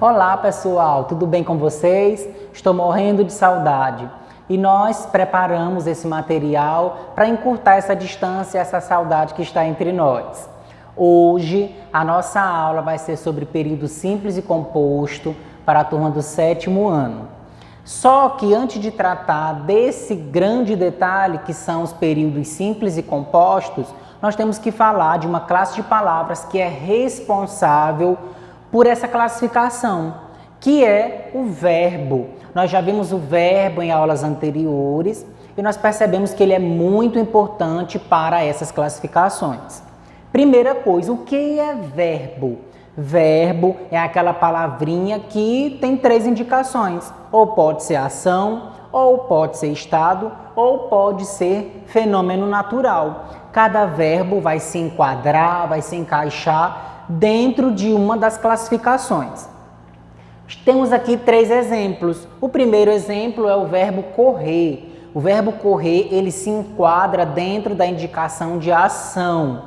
Olá pessoal, tudo bem com vocês? Estou morrendo de saudade e nós preparamos esse material para encurtar essa distância, essa saudade que está entre nós. Hoje a nossa aula vai ser sobre período simples e composto para a turma do 7º ano. Só que antes de tratar desse grande detalhe que são os períodos simples e compostos, nós temos que falar de uma classe de palavras que é responsável por essa classificação, que é o verbo. Nós já vimos o verbo em aulas anteriores e nós percebemos que ele é muito importante para essas classificações. Primeira coisa, o que é verbo? Verbo é aquela palavrinha que tem 3 indicações, ou pode ser ação, ou pode ser estado, ou pode ser fenômeno natural. Cada verbo vai se enquadrar, vai se encaixar dentro de uma das classificações. Temos aqui 3 exemplos. O primeiro exemplo é o verbo correr. O verbo correr, ele se enquadra dentro da indicação de ação.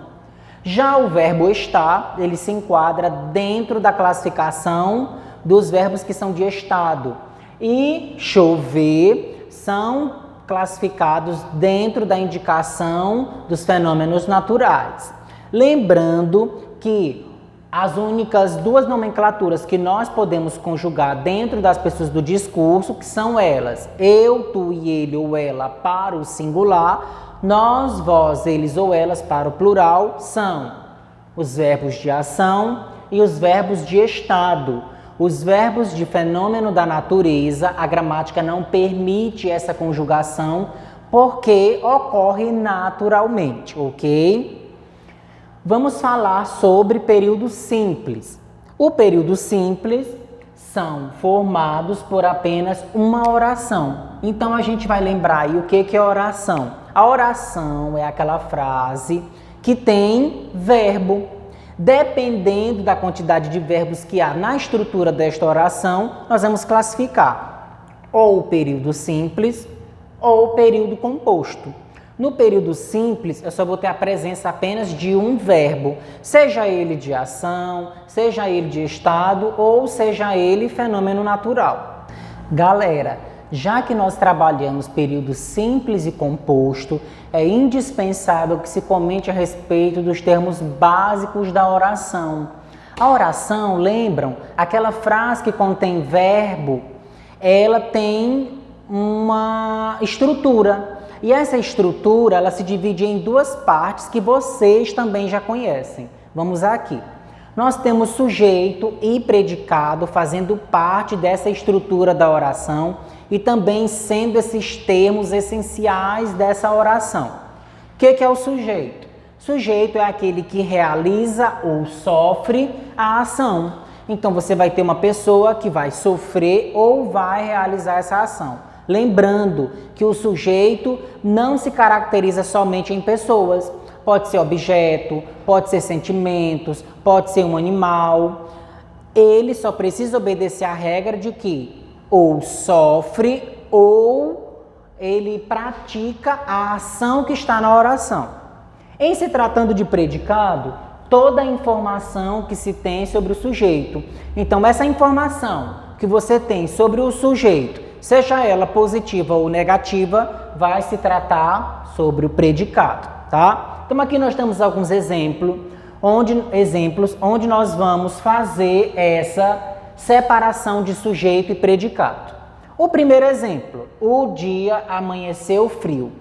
Já o verbo estar, ele se enquadra dentro da classificação dos verbos que são de estado. E chover são classificados dentro da indicação dos fenômenos naturais. Lembrando que as únicas 2 nomenclaturas que nós podemos conjugar dentro das pessoas do discurso, que são elas, eu, tu e ele ou ela para o singular, nós, vós, eles ou elas para o plural, são os verbos de ação e os verbos de estado. Os verbos de fenômeno da natureza, a gramática não permite essa conjugação porque ocorre naturalmente, ok? Vamos falar sobre período simples. O período simples são formados por apenas uma oração. Então a gente vai lembrar aí o que é oração. A oração é aquela frase que tem verbo. Dependendo da quantidade de verbos que há na estrutura desta oração, nós vamos classificar ou o período simples ou o período composto. No período simples, eu só vou ter a presença apenas de um verbo, seja ele de ação, seja ele de estado ou seja ele fenômeno natural. Galera, já que nós trabalhamos período simples e composto, é indispensável que se comente a respeito dos termos básicos da oração. A oração, lembram? Aquela frase que contém verbo, ela tem uma estrutura. E essa estrutura, ela se divide em 2 partes que vocês também já conhecem. Vamos aqui. Nós temos sujeito e predicado fazendo parte dessa estrutura da oração e também sendo esses termos essenciais dessa oração. O que é o sujeito? Sujeito é aquele que realiza ou sofre a ação. Então você vai ter uma pessoa que vai sofrer ou vai realizar essa ação. Lembrando que o sujeito não se caracteriza somente em pessoas. Pode ser objeto, pode ser sentimentos, pode ser um animal. Ele só precisa obedecer à regra de que ou sofre ou ele pratica a ação que está na oração. Em se tratando de predicado, toda a informação que se tem sobre o sujeito. Então, essa informação que você tem sobre o sujeito, seja ela positiva ou negativa, vai se tratar sobre o predicado, tá? Então aqui nós temos alguns exemplos onde nós vamos fazer essa separação de sujeito e predicado. O primeiro exemplo, o dia amanheceu frio.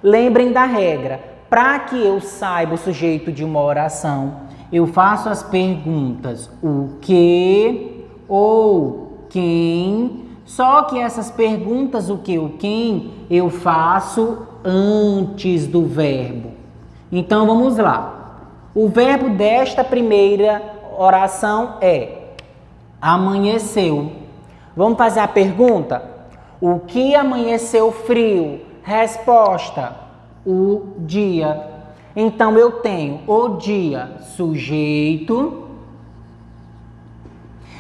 Lembrem da regra, para que eu saiba o sujeito de uma oração, eu faço as perguntas o que ou quem. Só que essas perguntas, o que, o quem, eu faço antes do verbo. Então, vamos lá. O verbo desta primeira oração é amanheceu. Vamos fazer a pergunta? O que amanheceu frio? Resposta, o dia. Então, eu tenho o dia, sujeito.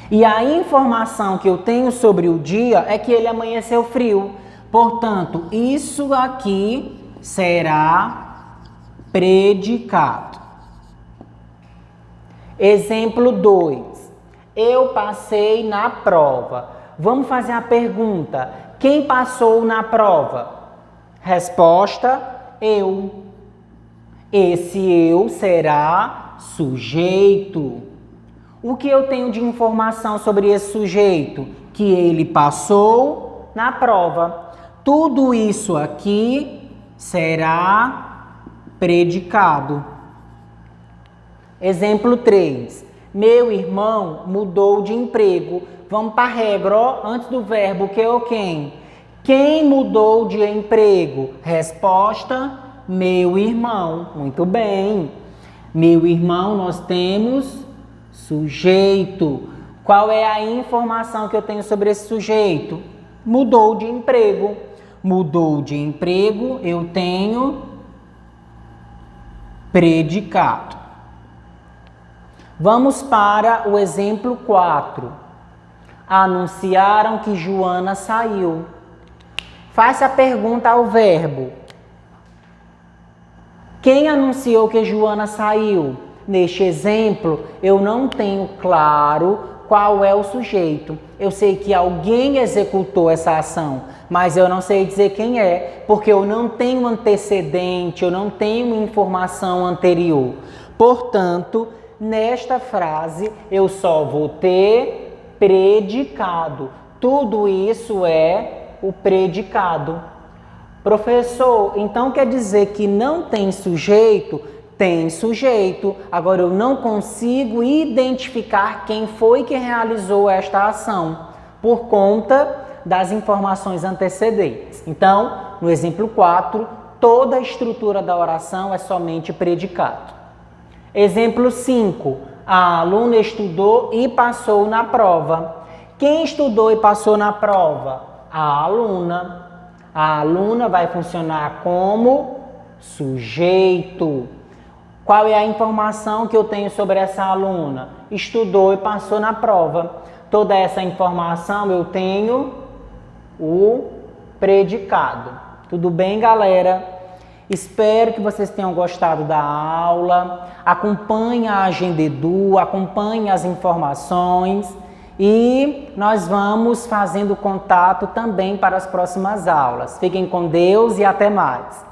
E a informação que eu tenho sobre o dia é que ele amanheceu frio. Portanto, isso aqui será predicado. Exemplo 2. Eu passei na prova. Vamos fazer a pergunta: quem passou na prova? Resposta: eu. Esse eu será sujeito. O que eu tenho de informação sobre esse sujeito? Que ele passou na prova. Tudo isso aqui será predicado. Exemplo 3. Meu irmão mudou de emprego. Vamos para a regra, ó, antes do verbo, que ou quem? Quem mudou de emprego? Resposta: meu irmão. Muito bem. Meu irmão, nós temos sujeito. Qual é a informação que eu tenho sobre esse sujeito? Mudou de emprego. Mudou de emprego, eu tenho predicado. Vamos para o exemplo 4. Anunciaram que Joana saiu. Faça a pergunta ao verbo. Quem anunciou que Joana saiu? Neste exemplo, eu não tenho claro qual é o sujeito. Eu sei que alguém executou essa ação, mas eu não sei dizer quem é, porque eu não tenho antecedente, eu não tenho informação anterior. Portanto, nesta frase, eu só vou ter predicado. Tudo isso é o predicado. Professor, então quer dizer que não tem sujeito? Tem sujeito. Agora eu não consigo identificar quem foi que realizou esta ação por conta das informações antecedentes. Então, no exemplo 4, toda a estrutura da oração é somente predicado. Exemplo 5. A aluna estudou e passou na prova. Quem estudou e passou na prova? A aluna. A aluna vai funcionar como sujeito. Qual é a informação que eu tenho sobre essa aluna? Estudou e passou na prova. Toda essa informação eu tenho o predicado. Tudo bem, galera? Espero que vocês tenham gostado da aula. Acompanhe a Agenda Edu, acompanhe as informações e nós vamos fazendo contato também para as próximas aulas. Fiquem com Deus e até mais.